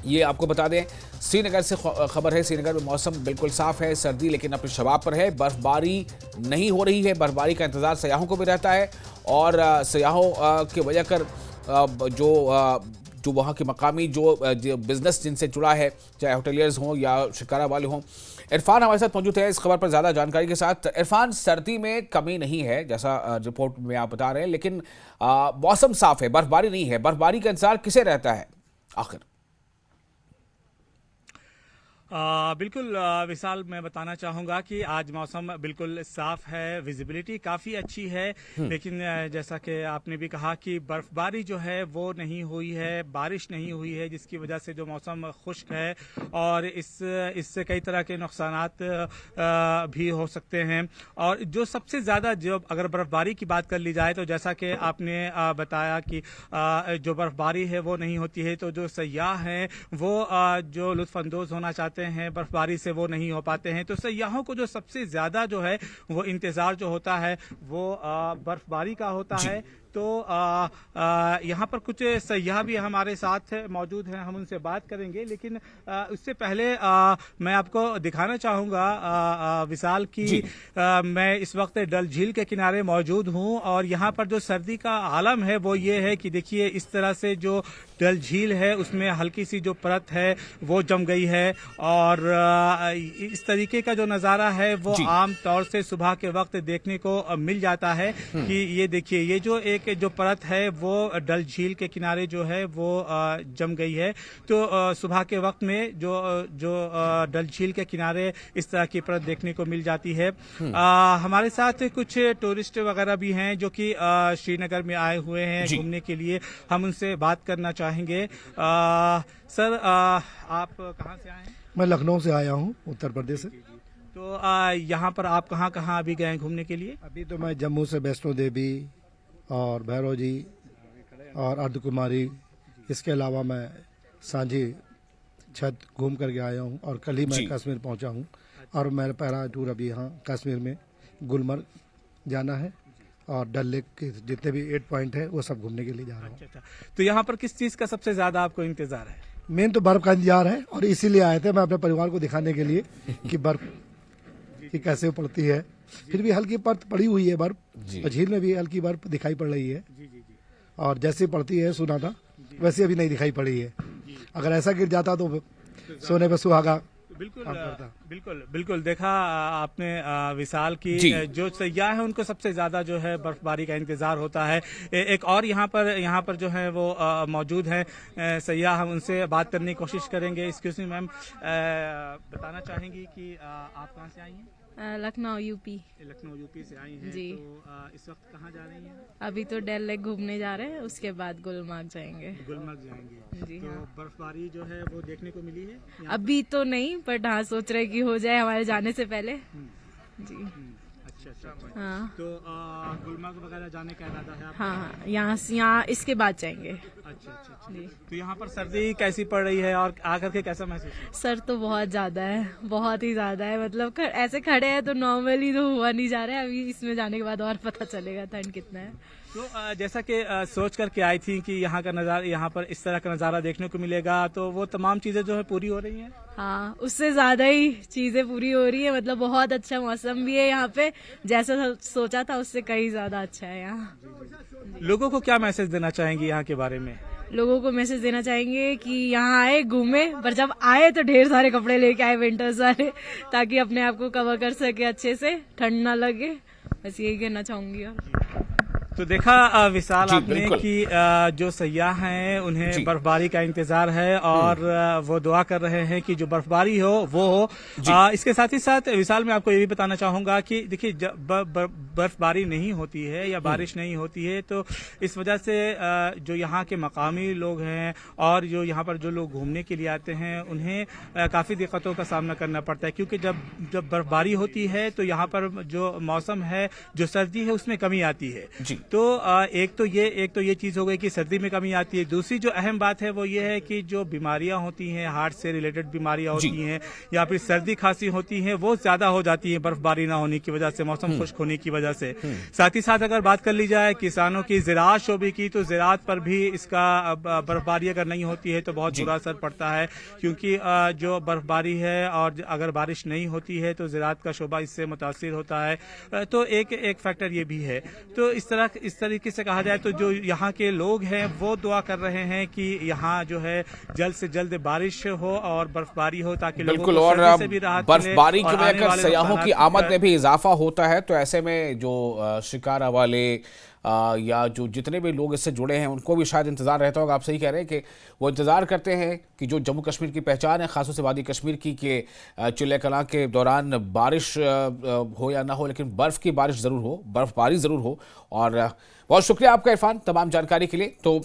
ये आपको बता दें, श्रीनगर से खबर है। श्रीनगर में मौसम बिल्कुल साफ है, सर्दी लेकिन अपने शबाब पर है। बर्फबारी नहीं हो रही है, बर्फबारी का इंतजार सयाहों को भी रहता है और सयाहों की वजह कर जो वहाँ के मकामी जो बिजनेस जिनसे जुड़ा है, चाहे होटलियर्स हों या शिकारा वाले हों। इरफान हमारे साथ मौजूद है इस खबर पर ज़्यादा जानकारी के साथ। इरफान, सर्दी में कमी नहीं है जैसा रिपोर्ट में आप बता रहे हैं, लेकिन मौसम साफ है, बर्फबारी नहीं है। बर्फबारी का इंतजार किसे रहता है आखिर? बिल्कुल विशाल, मैं बताना चाहूँगा कि आज मौसम बिल्कुल साफ है, विजिबिलिटी काफ़ी अच्छी है, लेकिन जैसा कि आपने भी कहा कि बर्फबारी जो है वो नहीं हुई है, बारिश नहीं हुई है, जिसकी वजह से जो मौसम खुश्क है और इससे कई तरह के नुकसानात भी हो सकते हैं। और जो सबसे ज़्यादा जो अगर बर्फबारी की बात कर ली जाए तो जैसा कि आपने बताया कि जो बर्फबारी है वो नहीं होती है, तो जो सयाह हैं वो जो लुत्फ़अंदोज़ होना चाहते हैं बर्फबारी से वो नहीं हो पाते हैं। तो सयाहों को जो सबसे ज्यादा जो है वो इंतजार जो होता है वो बर्फबारी का होता है। तो यहाँ पर कुछ सयाह भी हमारे साथ मौजूद हैं, हम उनसे बात करेंगे, लेकिन उससे पहले मैं आपको दिखाना चाहूँगा विशाल की मैं इस वक्त डल झील के किनारे मौजूद हूँ और यहाँ पर जो सर्दी का आलम है वो ये है कि देखिए इस तरह से जो डल झील है उसमें हल्की सी जो परत है वो जम गई है और इस तरीके का जो नज़ारा है वो आम तौर से सुबह के वक्त देखने को मिल जाता है कि ये देखिए ये जो एक जो परत है वो डल झील के किनारे जो है वो जम गई है। तो सुबह के वक्त में जो डल झील के किनारे इस तरह की परत देखने को मिल जाती है। हमारे साथ कुछ टूरिस्ट वगैरह भी हैं जो कि श्रीनगर में आए हुए हैं घूमने के लिए, हम उनसे बात करना चाहेंगे। सर, आप कहाँ से आए हैं? मैं लखनऊ से आया हूँ, उत्तर प्रदेश से। तो यहाँ पर आप कहाँ कहाँ अभी गए घूमने के लिए? अभी तो मैं जम्मू से वैष्णो देवी और भैरव जी और अर्धकुमारी, इसके अलावा मैं सांझी छत घूम करके आया हूँ और कल ही मैं कश्मीर पहुँचा हूँ और मेरा पहला टूर अभी यहाँ कश्मीर में गुलमर्ग जाना है और डल लेक के जितने भी 8 पॉइंट है वो सब घूमने के लिए जा रहा हूँ। अच्छा। तो यहाँ पर किस चीज़ का सबसे ज़्यादा आपको इंतज़ार है? मेन तो बर्फ का इंतजार है और इसीलिए आए थे मैं अपने परिवार को दिखाने के लिए कि बर्फ की कैसे पड़ती है। फिर भी हल्की परत पड़ी हुई है बर्फ, झील में भी हल्की बर्फ दिखाई पड़ रही है और जैसे पड़ती है सुना था वैसे अभी नहीं दिखाई पड़ी है। अगर ऐसा गिर जाता तो सोने पे सुहागा। बिल्कुल देखा आपने विशाल की जो सयाह है उनको सबसे ज्यादा जो है बर्फबारी का इंतजार होता है। एक और यहाँ पर जो है वो मौजूद है सयाह, हम उनसे बात करने की कोशिश करेंगे। एक्सक्यूज मी मैम, बताना चाहेंगी कि आप कहाँ से आई हैं? लखनऊ यूपी। लखनऊ यूपी से आई हैं जी। तो इस वक्त कहाँ जा रही हैं? अभी तो डल लेक घूमने जा रहे हैं, उसके बाद गुलमर्ग जाएंगे। गुलमर्ग जाएंगे जी। तो बर्फबारी जो है वो देखने को मिली है? अभी तो नहीं, बट हाँ सोच रहे कि हो जाए हमारे जाने से पहले जी। अच्छा। हाँ। तो गुलमर्ग वगैरह जाने का इरादा है आपका? हाँ, यहाँ इसके बाद जाएंगे। अच्छा जी। तो यहाँ पर सर्दी कैसी पड़ रही है और आकर के कैसा महसूस है? सर तो बहुत ज्यादा है, बहुत ही ज्यादा है। मतलब ऐसे खड़े हैं तो नॉर्मली तो हुआ नहीं जा रहा है, अभी इसमें जाने के बाद और पता चलेगा ठंड कितना है। तो जैसा कि सोच करके आई थी कि यहाँ का नज़ारा, यहाँ पर इस तरह का नज़ारा देखने को मिलेगा, तो वो तमाम चीज़ें जो है पूरी हो रही हैं? हाँ, उससे ज्यादा ही चीजें पूरी हो रही है। मतलब बहुत अच्छा मौसम भी है यहाँ पे, जैसा सोचा था उससे कहीं ज्यादा अच्छा है यहाँ। लोगों को क्या मैसेज देना चाहेंगे यहाँ के बारे में? लोगों को मैसेज देना चाहेंगे कि यहाँ आए घूमे, पर जब आए तो ढेर सारे कपड़े लेके आए विंटर्स वाले, ताकि अपने आप को कवर कर सके अच्छे से, ठंड ना लगे। बस यही कहना चाहूंगी। और तो देखा विशाल आपने कि जो सयाह हैं उन्हें बर्फबारी का इंतजार है और वो दुआ कर रहे हैं कि जो बर्फबारी हो वो हो। इसके साथ ही साथ विशाल मैं आपको ये भी बताना चाहूंगा कि देखिए जब बर्फबारी नहीं होती है या बारिश नहीं होती है तो इस वजह से जो यहाँ के मकामी लोग हैं और जो यहाँ पर जो लोग घूमने के लिए आते हैं उन्हें काफ़ी दिक्कतों का सामना करना पड़ता है, क्योंकि जब बर्फबारी होती है तो यहाँ पर जो मौसम है, जो सर्दी है, उसमें कमी आती है। तो एक तो ये चीज हो गई कि सर्दी में कमी आती है। दूसरी जो अहम बात है वो ये है कि जो बीमारियां होती हैं, हार्ट से रिलेटेड बीमारियां होती हैं या फिर सर्दी खांसी होती है, वो ज्यादा हो जाती है बर्फबारी ना होने की वजह से, मौसम खुश्क होने की वजह से। साथ ही साथ अगर बात कर ली जाए किसानों की ज़राअत शोबे की, तो ज़राअत पर भी इसका बर्फबारी अगर नहीं होती है तो बहुत बुरा असर पड़ता है, क्योंकि जो बर्फबारी है और अगर बारिश नहीं होती है तो ज़राअत का शोबा इससे मुतासिर होता है। तो एक फैक्टर ये भी है। तो इस तरीके से कहा जाए तो जो यहाँ के लोग हैं वो दुआ कर रहे हैं कि यहाँ जो है जल्द से जल्द बारिश हो और बर्फबारी हो, ताकि बिल्कुल, और बर्फबारी की वजह से सयाहों की आमद में भी इजाफा होता है। तो ऐसे में जो शिकारा वाले या जो जितने भी लोग इससे जुड़े हैं उनको भी शायद इंतजार रहता होगा। आप सही कह रहे हैं कि वो इंतजार करते हैं कि जो जम्मू कश्मीर की पहचान है, खासतौर से वादी कश्मीर की, कि चिल्ले कलां के दौरान बारिश हो या ना हो, लेकिन बर्फ की बारिश जरूर हो, बर्फबारी जरूर हो। और बहुत शुक्रिया आपका इरफान तमाम जानकारी के लिए। तो